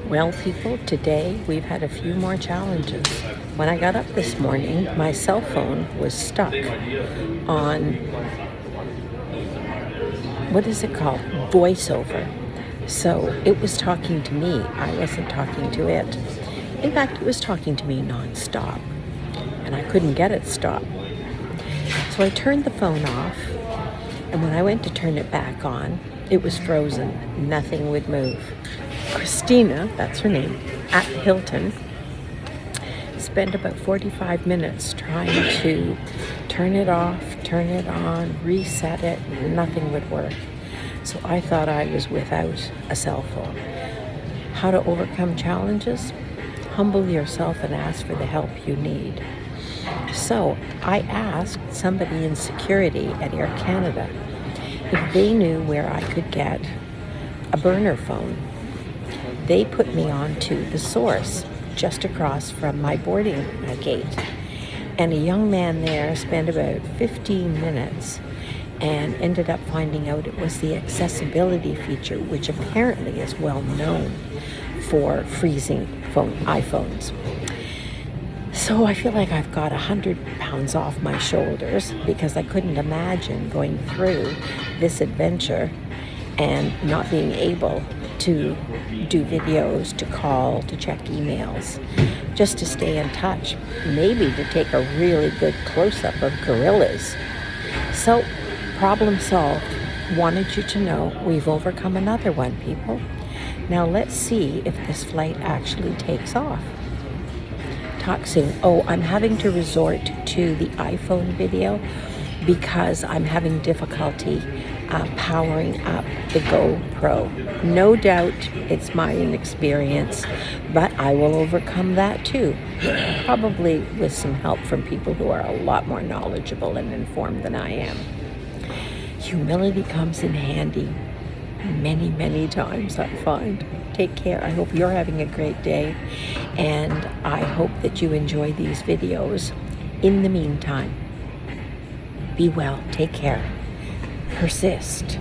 Well, people, today we've had a few more challenges. When I got up this morning, my cell phone was stuck on, what is it called? Voiceover. So it was talking to me. I wasn't talking to it. In fact, it was talking to me nonstop, and I couldn't get it stopped. So I turned the phone off, and when I went to turn it back on, it was frozen. Nothing would move. Christina, that's her name, at Hilton, spent about 45 minutes trying to turn it off, turn it on, reset it. Nothing would work. So I thought I was without a cell phone. How to overcome challenges? Humble yourself and ask for the help you need. So I asked somebody in security at Air Canada if they knew where I could get a burner phone. They put me on to the Source just across from my boarding gate. And a young man there spent about 15 minutes and ended up finding out it was the accessibility feature, which apparently is well known for freezing iPhones. So I feel like I've got 100 pounds off my shoulders because I couldn't imagine going through this adventure and not being able to do videos, to call, to check emails, just to stay in touch, maybe to take a really good close-up of gorillas. So, problem solved. Wanted you to know we've overcome another one, people. Now let's see if this flight actually takes off. Talk soon. Oh, I'm having to resort to the iPhone video because I'm having difficulty powering up the GoPro. No doubt it's my inexperience, but I will overcome that too. Probably with some help from people who are a lot more knowledgeable and informed than I am. Humility comes in handy many, many times, I find. Take care. I hope you're having a great day, and I hope that you enjoy these videos. In the meantime, be well, take care, persist.